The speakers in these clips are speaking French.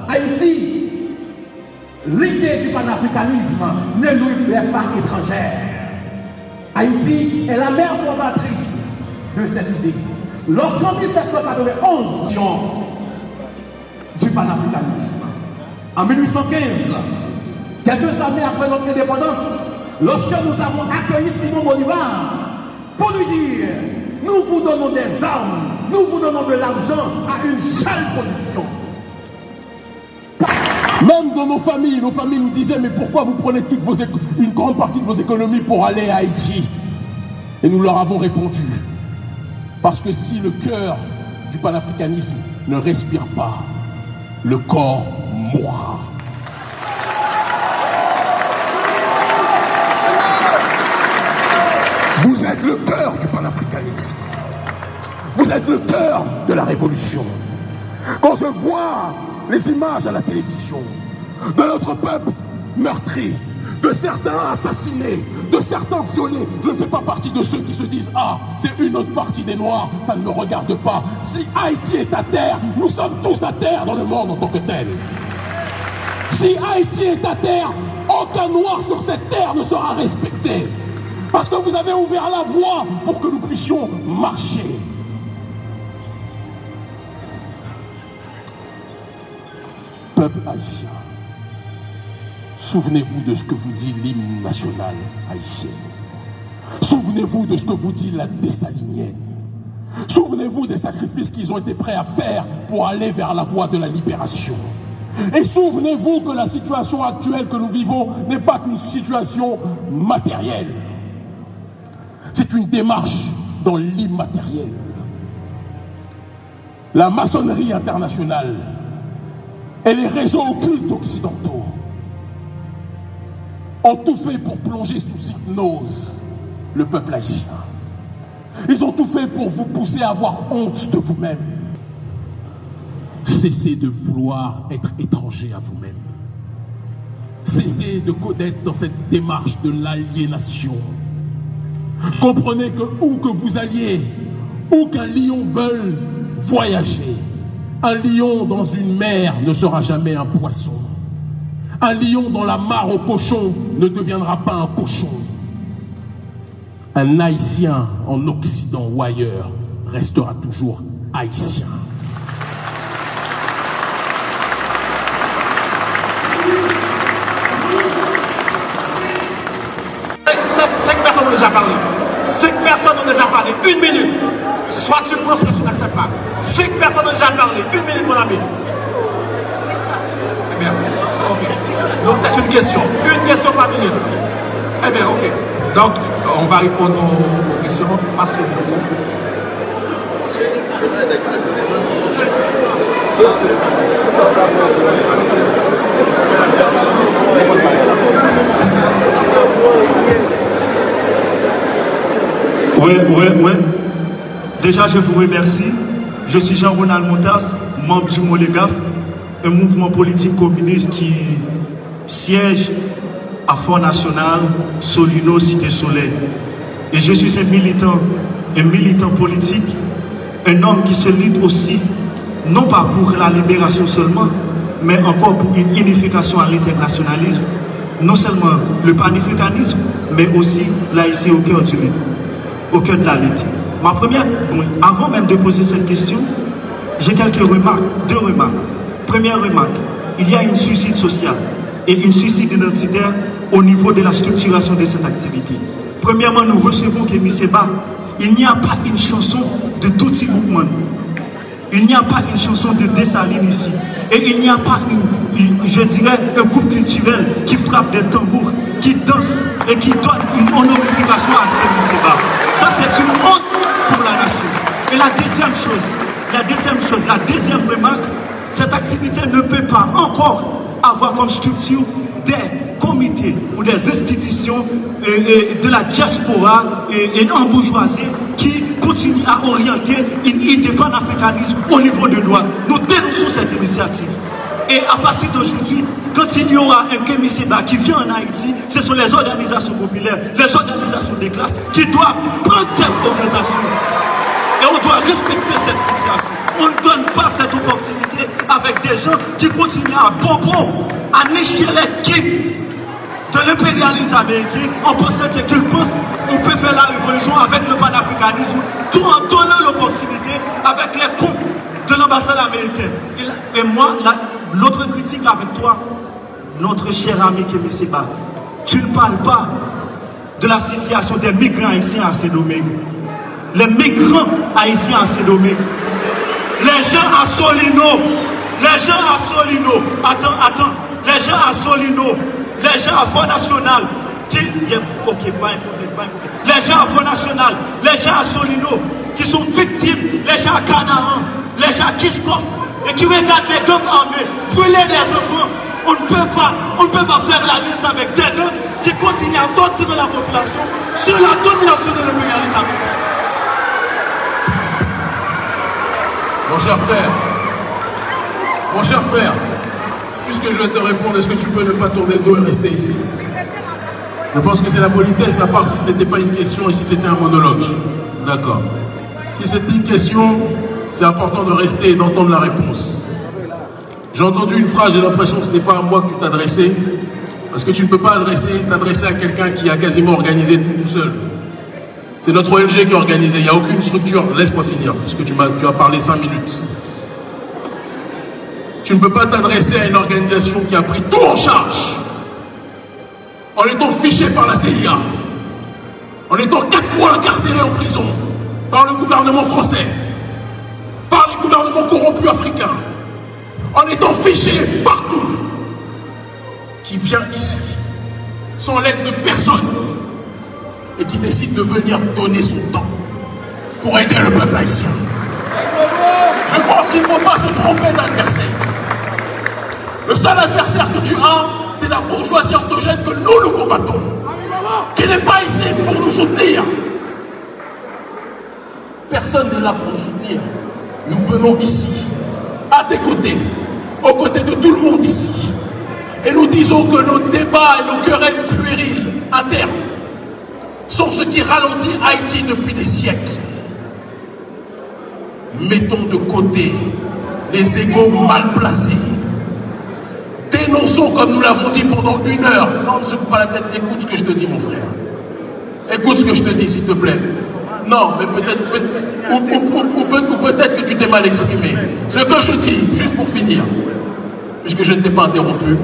Haïti, l'idée du panafricanisme ne lui est pas étrangère. Haïti est la mère fondatrice de cette idée. Lorsqu'en 1791, du panafricanisme, en 1815, quelques années après notre indépendance, lorsque nous avons accueilli Simon Bolivar pour lui dire nous vous donnons des armes, nous vous donnons de l'argent à une seule condition. Même dans nos familles nous disaient mais pourquoi vous prenez une grande partie de vos économies pour aller à Haïti? Et nous leur avons répondu parce que si le cœur du panafricanisme ne respire pas, le corps mourra. Vous êtes le cœur du panafricanisme. Vous êtes le cœur de la révolution. Quand je vois les images à la télévision de notre peuple meurtri, de certains assassinés, de certains violés, je ne fais pas partie de ceux qui se disent « Ah, c'est une autre partie des Noirs, ça ne me regarde pas. » Si Haïti est à terre, nous sommes tous à terre dans le monde en tant que tel. Si Haïti est à terre, aucun Noir sur cette terre ne sera respecté. Parce que vous avez ouvert la voie pour que nous puissions marcher. Peuple haïtien, souvenez-vous de ce que vous dit l'hymne national haïtien. Souvenez-vous de ce que vous dit la dessalinienne. Souvenez-vous des sacrifices qu'ils ont été prêts à faire pour aller vers la voie de la libération. Et souvenez-vous que la situation actuelle que nous vivons n'est pas qu'une situation matérielle. C'est une démarche dans l'immatériel. La maçonnerie internationale et les réseaux occultes occidentaux ont tout fait pour plonger sous hypnose le peuple haïtien. Ils ont tout fait pour vous pousser à avoir honte de vous-même. Cessez de vouloir être étranger à vous-même. Cessez d'être dans cette démarche de l'aliénation. Comprenez que où que vous alliez, où qu'un lion veuille voyager, un lion dans une mer ne sera jamais un poisson. Un lion dans la mare au cochon ne deviendra pas un cochon. Un Haïtien en Occident ou ailleurs restera toujours haïtien. Cinq personnes ont déjà parlé. 5 personnes ont déjà parlé. 1 minute. Soit tu penses que tu n'acceptes pas. 5 personnes ont déjà parlé. 1 minute, mon ami. Eh bien, ok. Donc c'est une question. Une question par minute. Eh bien, ok. Donc, on va répondre aux questions. Passez. Oui. Déjà, je vous remercie. Je suis Jean-Ronald Montas, membre du Molégaf, un mouvement politique communiste qui siège à Front National, Solino, Cité Soleil. Et je suis un militant politique, un homme qui se lutte aussi, non pas pour la libération seulement, mais encore pour une unification à l'internationalisme, non seulement le panafricanisme, mais aussi l'Haïti au cœur de la lutte. Ma première, avant même de poser cette question, j'ai quelques remarques, 2 remarques. Première remarque, il y a une suicide sociale et une suicide identitaire au niveau de la structuration de cette activité. Premièrement, nous recevons Kémy Séba. Il n'y a pas une chanson de Tutsi Boukman. Il n'y a pas une chanson de Dessalines ici. Et il n'y a pas je dirais, un groupe culturel qui frappe des tambours, qui danse et qui donne une honorification à Kémy Séba. Ça, c'est une honte pour la nation. Et la deuxième remarque, cette activité ne peut pas encore avoir comme structure des comités ou des institutions de la diaspora et en bourgeoisie qui continuent à orienter une idée panafricaniste au niveau de loi. Nous dénonçons cette initiative. Et à partir d'aujourd'hui, quand il y aura un Kémy Séba qui vient en Haïti, ce sont les organisations populaires, les organisations des classes qui doivent prendre cette orientation. Et on doit respecter cette situation. On ne donne pas cette opportunité avec des gens qui continuent à à nicher l'équipe de l'impérialisme américain en pensant qu'ils pensent qu'on peut faire la révolution avec le panafricanisme, tout en donnant l'opportunité avec les cons de l'ambassade américaine. Et moi, l'autre critique avec toi, notre cher ami Kémy Séba, tu ne parles pas de la situation des migrants haïtiens à Saint-Domingue. Les migrants haïtiens à Saint-Domingue. Les gens à Solino. Les gens à Solino. Attends. Les gens à Solino. Les gens à Fonds National. Ok, pas les gens à Fonds National. Les gens à Solino qui sont victimes. Les gens à Canaan. Les gens à Kishkoff. Et qui regardent les gangs armés brûler des enfants. On ne peut pas faire la liste avec des gangs qui continuent à torturer la population sur la domination de l'impérialisme. Mon cher frère, puisque je vais te répondre, est-ce que tu peux ne pas tourner le dos et rester ici? Je pense que c'est la politesse, à part si ce n'était pas une question et si c'était un monologue. D'accord. Si c'était une question, c'est important de rester et d'entendre la réponse. J'ai entendu une phrase, j'ai l'impression que ce n'est pas à moi que tu t'adressais, parce que tu ne peux pas t'adresser à quelqu'un qui a quasiment organisé tout seul. C'est notre ONG qui a organisé, il n'y a aucune structure. Laisse-moi finir, parce que tu as parlé 5 minutes. Tu ne peux pas t'adresser à une organisation qui a pris tout en charge, en étant fiché par la CIA, en étant 4 fois incarcéré en prison, par le gouvernement français, par les gouvernements corrompus africains, en étant fiché partout, qui vient ici, sans l'aide de personne, et qui décide de venir donner son temps pour aider le peuple haïtien. Je pense qu'il ne faut pas se tromper d'adversaire. Le seul adversaire que tu as, c'est la bourgeoisie endogène que nous combattons, qui n'est pas ici pour nous soutenir. Personne n'est là pour nous soutenir. Nous venons ici, à tes côtés, aux côtés de tout le monde ici. Et nous disons que nos débats et nos querelles puériles internes sont ce qui ralentit Haïti depuis des siècles. Mettons de côté les égos mal placés. Dénonçons comme nous l'avons dit pendant 1 heure. Non, ne secoue pas la tête, écoute ce que je te dis, mon frère. Écoute ce que je te dis, s'il te plaît. Non, mais peut-être que tu t'es mal exprimé. Ce que je dis, juste pour finir, puisque je ne t'ai pas interrompu,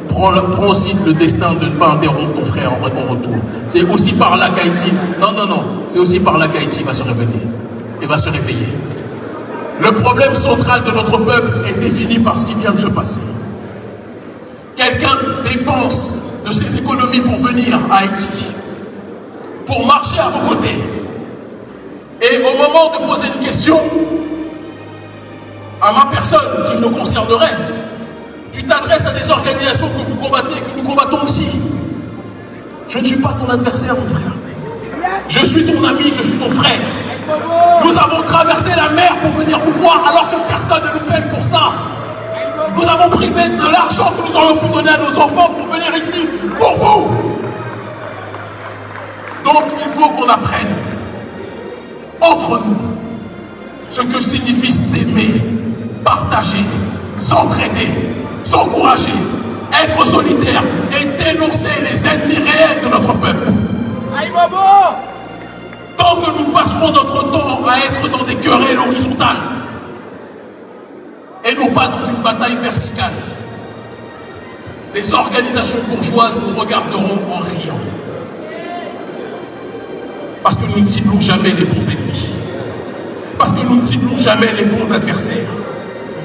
prends aussi le destin de ne pas interrompre ton frère en retour. C'est aussi par là qu'Haïti, c'est aussi par là qu'Haïti va se réveiller et va se réveiller. Le problème central de notre peuple est défini par ce qui vient de se passer. Quelqu'un dépense de ses économies pour venir à Haïti, pour marcher à vos côtés. Et au moment de poser une question à ma personne qui me concernerait, tu t'adresses à des organisations que vous combattez, que nous combattons aussi. Je ne suis pas ton adversaire, mon frère. Je suis ton ami, je suis ton frère. Nous avons traversé la mer pour venir vous voir alors que personne ne nous paye pour ça. Nous avons privé de l'argent que nous aurions pu donner à nos enfants pour venir ici, pour vous. Donc il faut qu'on apprenne entre nous ce que signifie s'aimer, partager, s'entraider, s'encourager, être solidaire et dénoncer les ennemis réels de notre peuple. Tant que nous passerons notre temps à être dans des querelles horizontales et non pas dans une bataille verticale, les organisations bourgeoises nous regarderont en riant. Parce que nous ne ciblons jamais les bons ennemis. Parce que nous ne ciblons jamais les bons adversaires.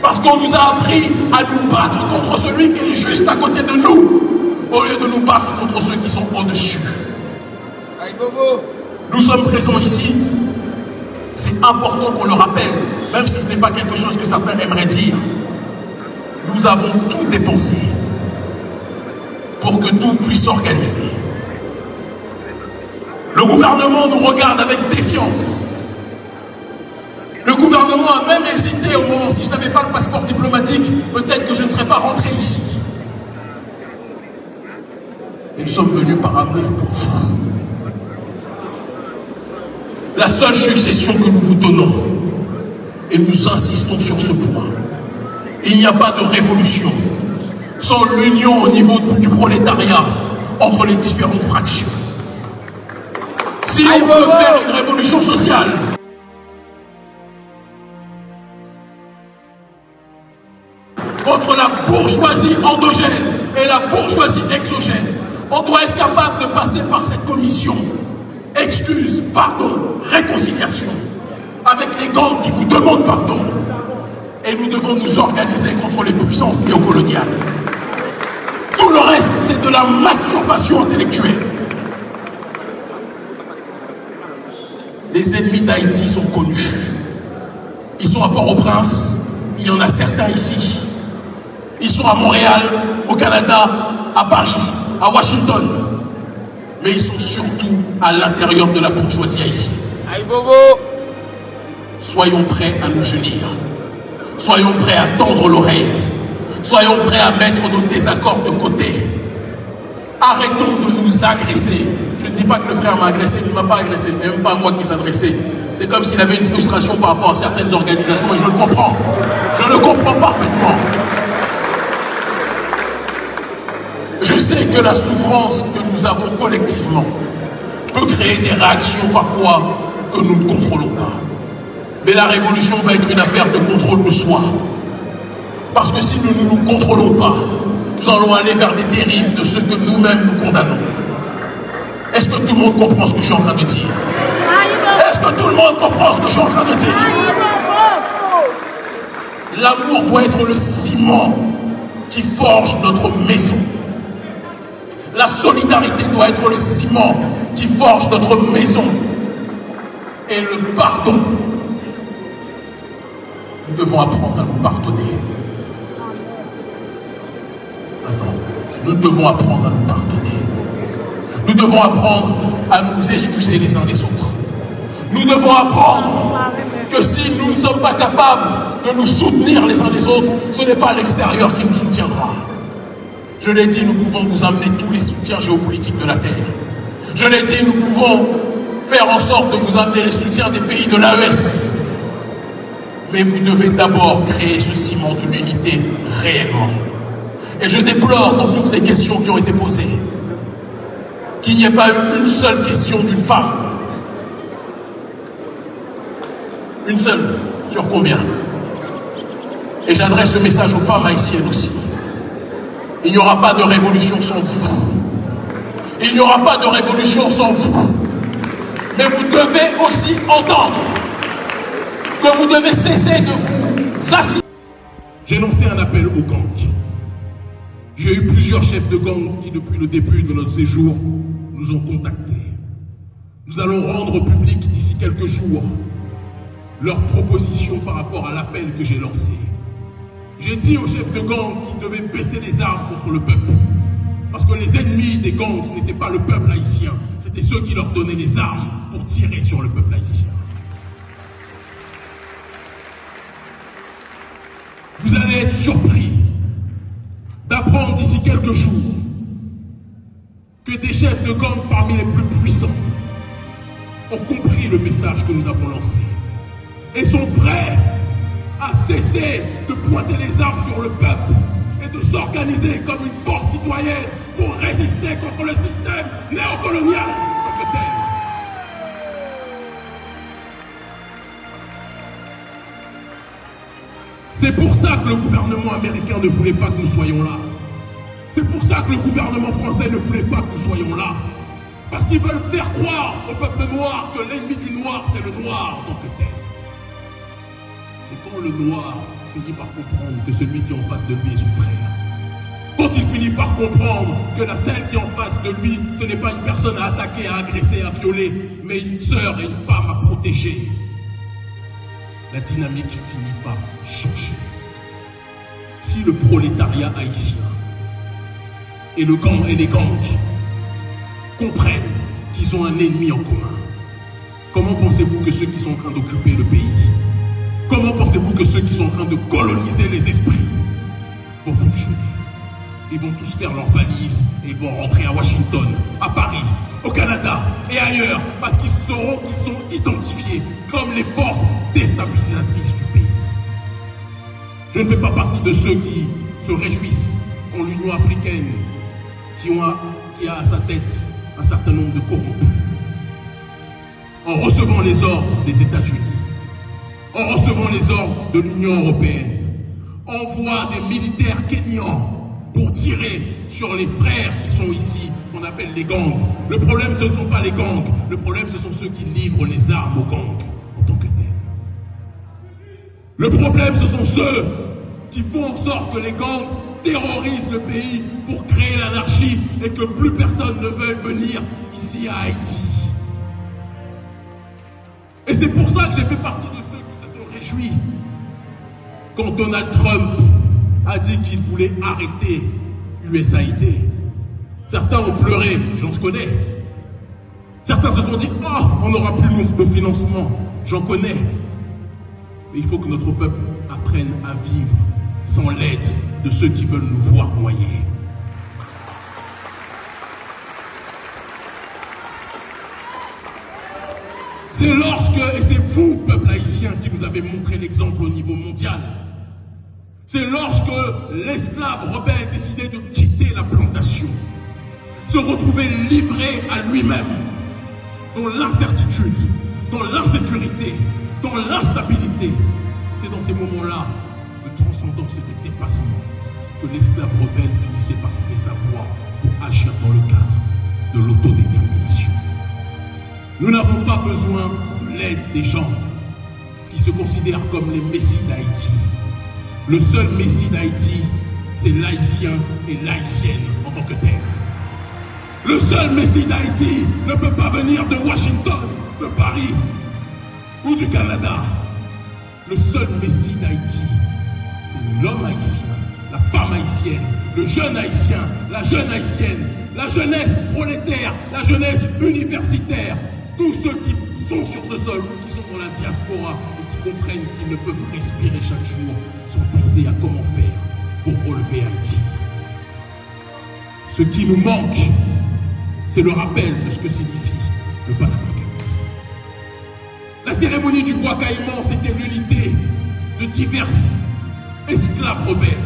Parce qu'on nous a appris à nous battre contre celui qui est juste à côté de nous, au lieu de nous battre contre ceux qui sont au-dessus. Nous sommes présents ici. C'est important qu'on le rappelle, même si ce n'est pas quelque chose que certains aimeraient dire. Nous avons tout dépensé pour que tout puisse s'organiser. Le gouvernement nous regarde avec défiance. Le gouvernement a même hésité au moment, si je n'avais pas le passeport diplomatique, peut-être que je ne serais pas rentré ici. Et nous sommes venus par amour pour vous. La seule succession que nous vous donnons, Et nous insistons sur ce point. Il n'y a pas de révolution sans l'union au niveau du prolétariat entre les différentes fractions. Si on veut faire une révolution sociale, contre la bourgeoisie endogène et la bourgeoisie exogène, on doit être capable de passer par cette commission. Excuse, pardon, réconciliation, avec les gangs qui vous demandent pardon. Et nous devons nous organiser contre les puissances néocoloniales. Tout le reste, c'est de la masturbation intellectuelle. Les ennemis d'Haïti sont connus. Ils sont à Port-au-Prince, il y en a certains ici. Ils sont à Montréal, au Canada, à Paris, à Washington. Mais ils sont surtout à l'intérieur de la bourgeoisie haïtienne. Aïe Bobo! Soyons prêts à nous unir. Soyons prêts à tendre l'oreille. Soyons prêts à mettre nos désaccords de côté. Arrêtons de nous agresser. Je ne dis pas que le frère m'a agressé, il ne m'a pas agressé, ce n'est même pas à moi qui s'adressait. C'est comme s'il avait une frustration par rapport à certaines organisations et je le comprends. Je le comprends parfaitement. Je sais que la souffrance que nous avons collectivement peut créer des réactions parfois que nous ne contrôlons pas. Mais la révolution va être une affaire de contrôle de soi. Parce que si nous ne nous contrôlons pas, nous allons aller vers des dérives de ce que nous-mêmes nous condamnons. Est-ce que tout le monde comprend ce que je suis en train de dire? Est-ce que tout le monde comprend ce que je suis en train de dire? L'amour doit être le ciment qui forge notre maison. La solidarité doit être le ciment qui forge notre maison. Et le pardon, nous devons apprendre à nous pardonner. Nous devons apprendre à nous pardonner. Nous devons apprendre à nous excuser les uns des autres. Nous devons apprendre que si nous ne sommes pas capables de nous soutenir les uns les autres, ce n'est pas l'extérieur qui nous soutiendra. Je l'ai dit, nous pouvons vous amener tous les soutiens géopolitiques de la Terre. Je l'ai dit, nous pouvons faire en sorte de vous amener les soutiens des pays de l'AES. Mais vous devez d'abord créer ce ciment de l'unité réellement. Et je déplore dans toutes les questions qui ont été posées qu'il n'y ait pas eu une seule question d'une femme. Une seule, sur combien? Et j'adresse ce message aux femmes haïtiennes aussi. Il n'y aura pas de révolution sans vous. Il n'y aura pas de révolution sans vous. Mais vous devez aussi entendre que vous devez cesser de vous assigner. J'ai lancé un appel aux gangs. J'ai eu plusieurs chefs de gang qui, depuis le début de notre séjour, nous ont contactés. Nous allons rendre public d'ici quelques jours leurs propositions par rapport à l'appel que j'ai lancé. J'ai dit aux chefs de gang qu'ils devaient baisser les armes contre le peuple. Parce que les ennemis des gangs, ce n'était pas le peuple haïtien, c'était ceux qui leur donnaient les armes pour tirer sur le peuple haïtien. Vous allez être surpris d'apprendre d'ici quelques jours que des chefs de gang parmi les plus puissants ont compris le message que nous avons lancé et sont prêts à cesser de pointer les armes sur le peuple et de s'organiser comme une force citoyenne pour résister contre le système néocolonial. C'est pour ça que le gouvernement américain ne voulait pas que nous soyons là. C'est pour ça que le gouvernement français ne voulait pas que nous soyons là. Parce qu'ils veulent faire croire au peuple noir que l'ennemi du noir, c'est le noir en tant que tel. Et quand le noir finit par comprendre que celui qui est en face de lui est son frère, quand il finit par comprendre que celle qui est en face de lui, ce n'est pas une personne à attaquer, à agresser, à violer, mais une sœur et une femme à protéger, la dynamique finit par changer. Si le prolétariat haïtien et les gangs comprennent qu'ils ont un ennemi en commun, comment pensez-vous que ceux qui sont en train d'occuper le pays, comment pensez-vous que ceux qui sont en train de coloniser les esprits vont fonctionner? Ils vont tous faire leurs valises et ils vont rentrer à Washington, à Paris, au Canada et ailleurs, parce qu'ils sauront qu'ils sont identifiés comme les forces déstabilisatrices du pays. Je ne fais pas partie de ceux qui se réjouissent quand l'Union africaine, qui a à sa tête un certain nombre de corrompus, en recevant les ordres des États-Unis, en recevant les ordres de l'Union européenne, envoie des militaires kenyans pour tirer sur les frères qui sont ici, qu'on appelle les gangs. Le problème, ce ne sont pas les gangs, le problème, ce sont ceux qui livrent les armes aux gangs en tant que tels. Le problème, ce sont ceux qui font en sorte que les gangs terrorisent le pays pour créer l'anarchie et que plus personne ne veuille venir ici à Haïti. Et c'est pour ça que j'ai fait partie de ceux qui se sont réjouis quand Donald Trump a dit qu'il voulait arrêter USAID. Certains ont pleuré, j'en connais. Certains se sont dit « Oh, on n'aura plus de financement », j'en connais. Mais il faut que notre peuple apprenne à vivre sans l'aide de ceux qui veulent nous voir noyer. C'est lorsque, et c'est vous, peuple haïtien, qui nous avez montré l'exemple au niveau mondial. C'est lorsque l'esclave rebelle a décidé de quitter la plantation, se retrouver livré à lui-même, dans l'incertitude, dans l'insécurité, dans l'instabilité. C'est dans ces moments-là de transcendance et de dépassement que l'esclave rebelle finissait par trouver sa voie pour agir dans le cadre de l'autodétermination. Nous n'avons pas besoin de l'aide des gens qui se considèrent comme les messies d'Haïti. Le seul messie d'Haïti, c'est l'haïtien et l'haïtienne en tant que tel. Le seul messie d'Haïti ne peut pas venir de Washington, de Paris ou du Canada. Le seul messie d'Haïti, c'est l'homme haïtien, la femme haïtienne, le jeune haïtien, la jeune haïtienne, la jeunesse prolétaire, la jeunesse universitaire. Tous ceux qui sont sur ce sol, qui sont dans la diaspora et qui comprennent qu'ils ne peuvent respirer chaque jour sans penser à comment faire pour relever Haïti. Ce qui nous manque, c'est le rappel de ce que signifie le panafricanisme. La cérémonie du bois caïman, c'était l'unité de diverses esclaves rebelles,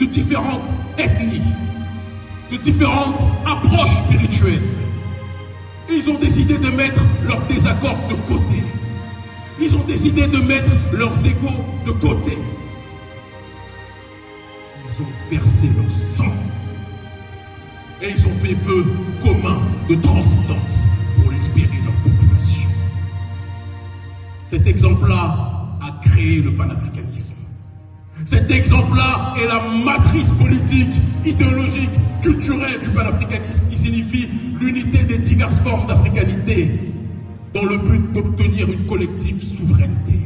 de différentes ethnies, de différentes approches spirituelles. Ils ont décidé de mettre leurs désaccords de côté. Ils ont décidé de mettre leurs égos de côté. Ils ont versé leur sang. Et ils ont fait vœu commun de transcendance pour libérer leur population. Cet exemple-là a créé le panafricanisme. Cet exemple-là est la matrice politique, idéologique, culturelle du panafricanisme qui signifie l'unité des diverses formes d'africanité dans le but d'obtenir une collective souveraineté.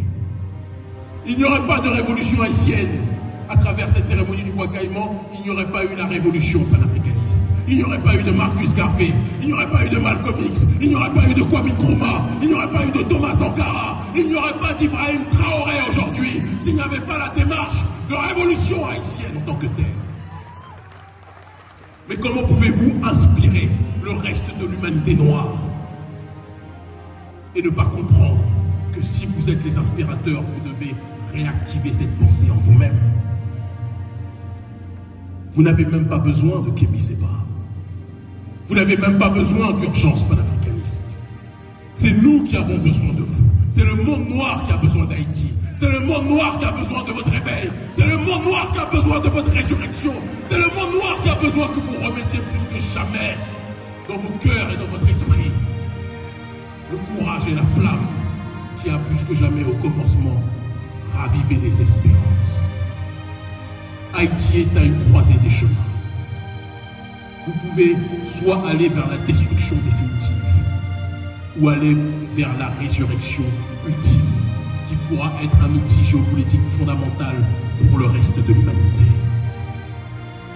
Il n'y aurait pas de révolution haïtienne à travers cette cérémonie du bois caïman, il n'y aurait pas eu la révolution panafricaniste. Il n'y aurait pas eu de Marcus Garvey, il n'y aurait pas eu de Malcolm X, il n'y aurait pas eu de Kwame Nkrumah, il n'y aurait pas eu de Thomas Sankara, il n'y aurait pas d'Ibrahim Traoré aujourd'hui s'il n'y avait pas la démarche de révolution haïtienne en tant que telle. Mais comment pouvez-vous inspirer le reste de l'humanité noire et ne pas comprendre que si vous êtes les inspirateurs, vous devez réactiver cette pensée en vous-même? Vous n'avez même pas besoin de Kémy Séba. Vous n'avez même pas besoin d'urgence panafricaniste. C'est nous qui avons besoin de vous. C'est le monde noir qui a besoin d'Haïti. C'est le monde noir qui a besoin de votre réveil. C'est le monde noir qui a besoin de votre résurrection. C'est le monde noir qui a besoin que vous remettiez plus que jamais dans vos cœurs et dans votre esprit le courage et la flamme qui a plus que jamais au commencement ravivé les espérances. Haïti est à une croisée des chemins. Vous pouvez soit aller vers la destruction définitive ou aller vers la résurrection ultime qui pourra être un outil géopolitique fondamental pour le reste de l'humanité.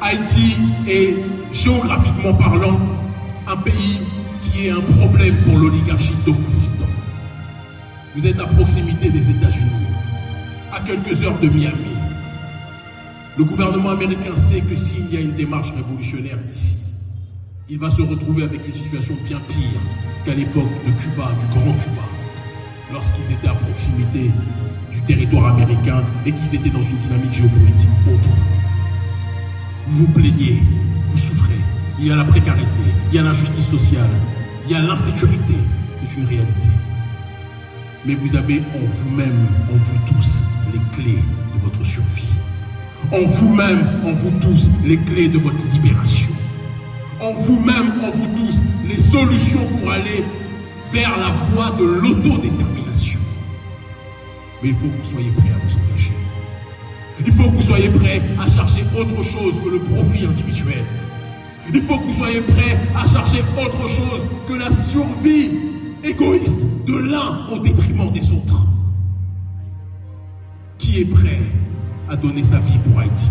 Haïti est, géographiquement parlant, un pays qui est un problème pour l'oligarchie d'Occident. Vous êtes à proximité des États-Unis, à quelques heures de Miami. Le gouvernement américain sait que s'il y a une démarche révolutionnaire ici, il va se retrouver avec une situation bien pire qu'à l'époque de Cuba, du grand Cuba. lorsqu'ils étaient à proximité du territoire américain et qu'ils étaient dans une dynamique géopolitique autre. Vous vous plaignez, vous souffrez. Il y a la précarité, il y a l'injustice sociale, il y a l'insécurité. C'est une réalité. Mais vous avez en vous-même, en vous tous, les clés de votre survie. En vous-même, en vous tous, les clés de votre libération. En vous-même, en vous tous, les solutions pour aller vers la voie de l'autodétermination. Mais il faut que vous soyez prêts à vous engager. Il faut que vous soyez prêts à chercher autre chose que le profit individuel. Il faut que vous soyez prêts à chercher autre chose que la survie égoïste de l'un au détriment des autres. Qui est prêt à donner sa vie pour Haïti?